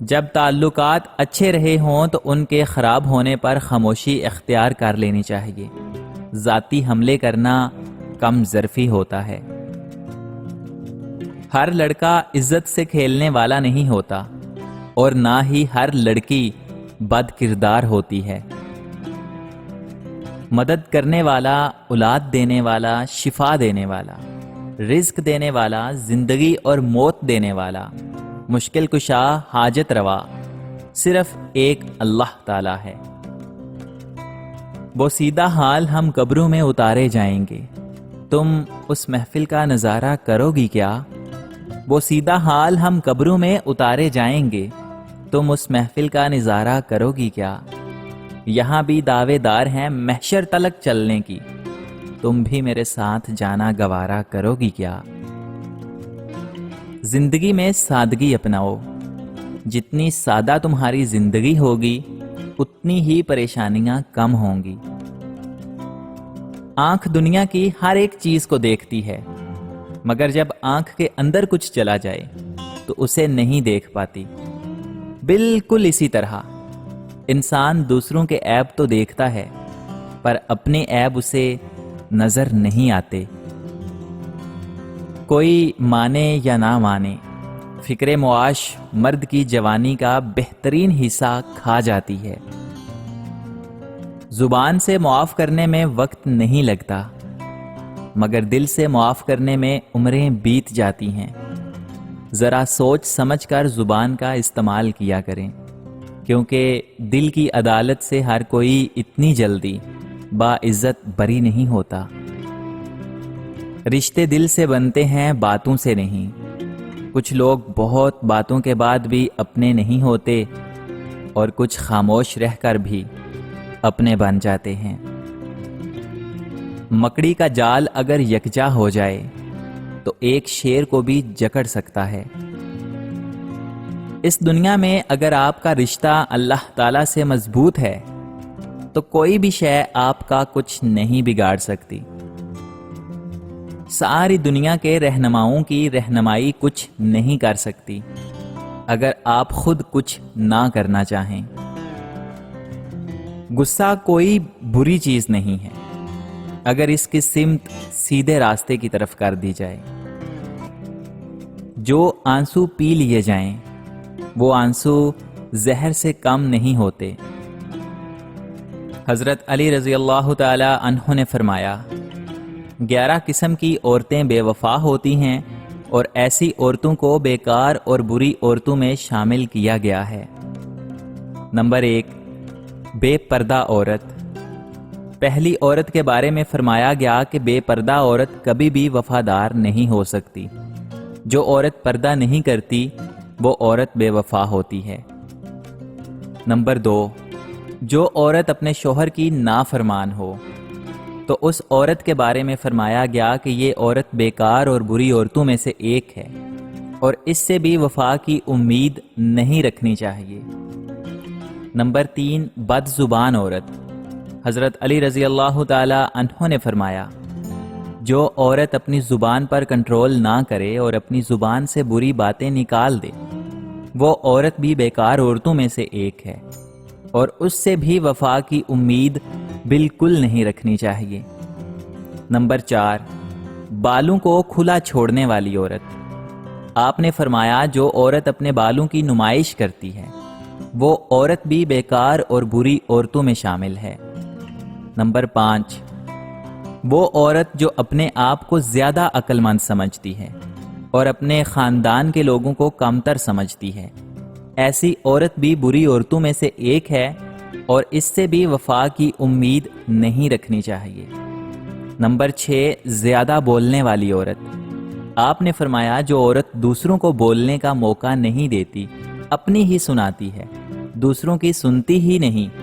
جب تعلقات اچھے رہے ہوں تو ان کے خراب ہونے پر خاموشی اختیار کر لینی چاہیے۔ ذاتی حملے کرنا کم ظرفی ہوتا ہے۔ ہر لڑکا عزت سے کھیلنے والا نہیں ہوتا، اور نہ ہی ہر لڑکی بد کردار ہوتی ہے۔ مدد کرنے والا، اولاد دینے والا، شفا دینے والا، رزق دینے والا، زندگی اور موت دینے والا، مشکل کشا، حاجت روا صرف ایک اللہ تعالی ہے۔ بوسیدہ حال ہم قبروں میں اتارے جائیں گے، تم اس محفل کا نظارہ کرو گی کیا؟ بوسیدہ حال ہم قبروں میں اتارے جائیں گے، تم اس محفل کا نظارہ کرو گی کیا؟ یہاں بھی دعوے دار ہیں محشر تلک چلنے کی، تم بھی میرے ساتھ جانا گوارا کرو گی کیا؟ زندگی میں سادگی اپناؤ، جتنی سادہ تمہاری زندگی ہوگی اتنی ہی پریشانیاں کم ہوں گی۔ آنکھ دنیا کی ہر ایک چیز کو دیکھتی ہے، مگر جب آنکھ کے اندر کچھ چلا جائے تو اسے نہیں دیکھ پاتی۔ بالکل اسی طرح انسان دوسروں کے عیب تو دیکھتا ہے، پر اپنے عیب اسے نظر نہیں آتے۔ کوئی مانے یا نہ مانے، فکر معاش مرد کی جوانی کا بہترین حصہ کھا جاتی ہے۔ زبان سے معاف کرنے میں وقت نہیں لگتا، مگر دل سے معاف کرنے میں عمریں بیت جاتی ہیں۔ ذرا سوچ سمجھ کر زبان کا استعمال کیا کریں، کیونکہ دل کی عدالت سے ہر کوئی اتنی جلدی باعزت بری نہیں ہوتا۔ رشتے دل سے بنتے ہیں، باتوں سے نہیں۔ کچھ لوگ بہت باتوں کے بعد بھی اپنے نہیں ہوتے، اور کچھ خاموش رہ کر بھی اپنے بن جاتے ہیں۔ مکڑی کا جال اگر یکجا ہو جائے تو ایک شیر کو بھی جکڑ سکتا ہے۔ اس دنیا میں اگر آپ کا رشتہ اللہ تعالی سے مضبوط ہے تو کوئی بھی شے آپ کا کچھ نہیں بگاڑ سکتی۔ ساری دنیا کے رہنماؤں کی رہنمائی کچھ نہیں کر سکتی اگر آپ خود کچھ نہ کرنا چاہیں۔ غصہ کوئی بری چیز نہیں ہے اگر اس کی سمت سیدھے راستے کی طرف کر دی جائے۔ جو آنسو پی لیے جائیں وہ آنسو زہر سے کم نہیں ہوتے۔ حضرت علی رضی اللہ تعالی عنہ نے فرمایا، 11 قسم کی عورتیں بے وفا ہوتی ہیں، اور ایسی عورتوں کو بیکار اور بری عورتوں میں شامل کیا گیا ہے۔ نمبر 1، بے پردہ عورت۔ پہلی عورت کے بارے میں فرمایا گیا کہ بے پردہ عورت کبھی بھی وفادار نہیں ہو سکتی۔ جو عورت پردہ نہیں کرتی وہ عورت بے وفا ہوتی ہے۔ نمبر 2، جو عورت اپنے شوہر کی نافرمان ہو، تو اس عورت کے بارے میں فرمایا گیا کہ یہ عورت بیکار اور بری عورتوں میں سے ایک ہے، اور اس سے بھی وفا کی امید نہیں رکھنی چاہیے۔ نمبر 3، بد زبان عورت۔ حضرت علی رضی اللہ تعالی عنہ نے فرمایا، جو عورت اپنی زبان پر کنٹرول نہ کرے اور اپنی زبان سے بری باتیں نکال دے، وہ عورت بھی بیکار عورتوں میں سے ایک ہے، اور اس سے بھی وفا کی امید بالکل نہیں رکھنی چاہیے۔ نمبر 4، بالوں کو کھلا چھوڑنے والی عورت۔ آپ نے فرمایا، جو عورت اپنے بالوں کی نمائش کرتی ہے وہ عورت بھی بیکار اور بری عورتوں میں شامل ہے۔ نمبر 5، وہ عورت جو اپنے آپ کو زیادہ عقل مند سمجھتی ہے اور اپنے خاندان کے لوگوں کو کمتر سمجھتی ہے، ایسی عورت بھی بری عورتوں میں سے ایک ہے، اور اس سے بھی وفا کی امید نہیں رکھنی چاہیے۔ نمبر 6، زیادہ بولنے والی عورت۔ آپ نے فرمایا، جو عورت دوسروں کو بولنے کا موقع نہیں دیتی، اپنی ہی سناتی ہے، دوسروں کی سنتی ہی نہیں،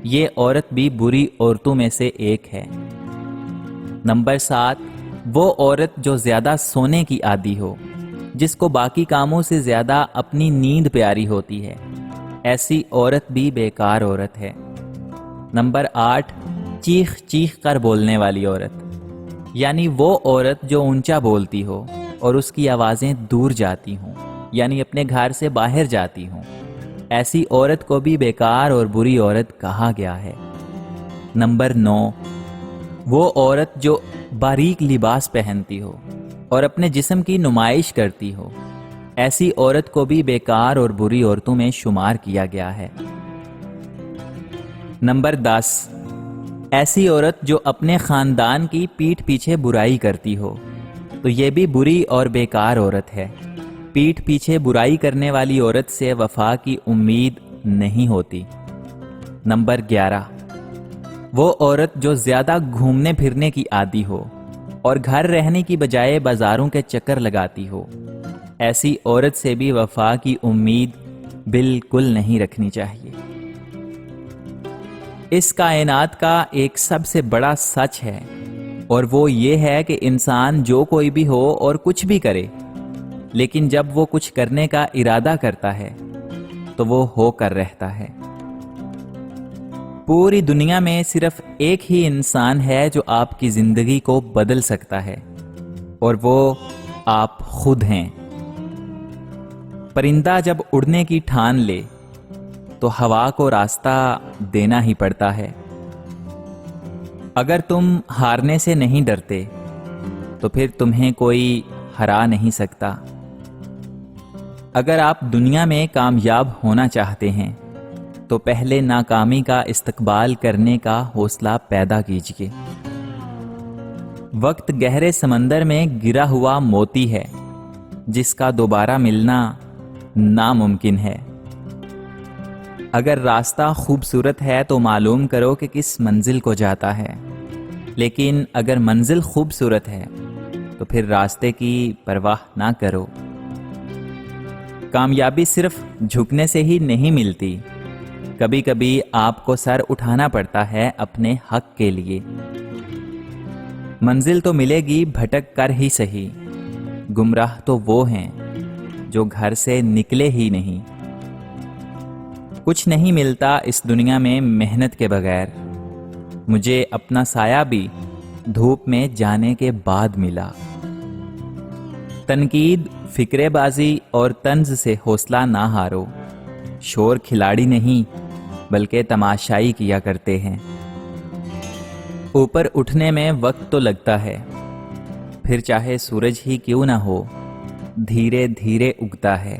یہ عورت بھی بری عورتوں میں سے ایک ہے۔ نمبر 7، وہ عورت جو زیادہ سونے کی عادی ہو، جس کو باقی کاموں سے زیادہ اپنی نیند پیاری ہوتی ہے، ایسی عورت بھی بیکار عورت ہے۔ نمبر 8، چیخ چیخ کر بولنے والی عورت، یعنی وہ عورت جو اونچا بولتی ہو اور اس کی آوازیں دور جاتی ہوں، یعنی اپنے گھر سے باہر جاتی ہوں، ایسی عورت کو بھی بیکار اور بری عورت کہا گیا ہے۔ نمبر 9، وہ عورت جو باریک لباس پہنتی ہو اور اپنے جسم کی نمائش کرتی ہو، ایسی عورت کو بھی بیکار اور بری عورتوں میں شمار کیا گیا ہے۔ نمبر 10، ایسی عورت جو اپنے خاندان کی پیٹھ پیچھے برائی کرتی ہو، تو یہ بھی بری اور بیکار عورت ہے۔ پیٹھ پیچھے برائی کرنے والی عورت سے وفا کی امید نہیں ہوتی۔ نمبر 11، وہ عورت جو زیادہ گھومنے پھرنے کی عادی ہو اور گھر رہنے کی بجائے بازاروں کے چکر لگاتی ہو، ایسی عورت سے بھی وفا کی امید بالکل نہیں رکھنی چاہیے۔ اس کائنات کا ایک سب سے بڑا سچ ہے، اور وہ یہ ہے کہ انسان جو کوئی بھی ہو اور کچھ بھی کرے، لیکن جب وہ کچھ کرنے کا ارادہ کرتا ہے تو وہ ہو کر رہتا ہے۔ پوری دنیا میں صرف ایک ہی انسان ہے جو آپ کی زندگی کو بدل سکتا ہے، اور وہ آپ خود ہیں۔ پرندہ جب اڑنے کی ٹھان لے تو ہوا کو راستہ دینا ہی پڑتا ہے۔ اگر تم ہارنے سے نہیں ڈرتے تو پھر تمہیں کوئی ہرا نہیں سکتا۔ اگر آپ دنیا میں کامیاب ہونا چاہتے ہیں تو پہلے ناکامی کا استقبال کرنے کا حوصلہ پیدا کیجیے۔ وقت گہرے سمندر میں گرا ہوا موتی ہے جس کا دوبارہ ملنا ناممکن ہے۔ اگر راستہ خوبصورت ہے تو معلوم کرو کہ کس منزل کو جاتا ہے، لیکن اگر منزل خوبصورت ہے تو پھر راستے کی پرواہ نہ کرو۔ کامیابی صرف جھکنے سے ہی نہیں ملتی، کبھی کبھی آپ کو سر اٹھانا پڑتا ہے اپنے حق کے لیے۔ منزل تو ملے گی بھٹک کر ہی صحیح، گمراہ تو وہ ہیں جو گھر سے نکلے ہی نہیں۔ کچھ نہیں ملتا اس دنیا میں محنت کے بغیر، مجھے اپنا سایہ بھی دھوپ میں جانے کے بعد ملا۔ تنقید، فکرے بازی اور طنز سے حوصلہ نہ ہارو، شور کھلاڑی نہیں بلکہ تماشائی کیا کرتے ہیں۔ اوپر اٹھنے میں وقت تو لگتا ہے، پھر چاہے سورج ہی کیوں نہ ہو، دھیرے دھیرے اگتا ہے۔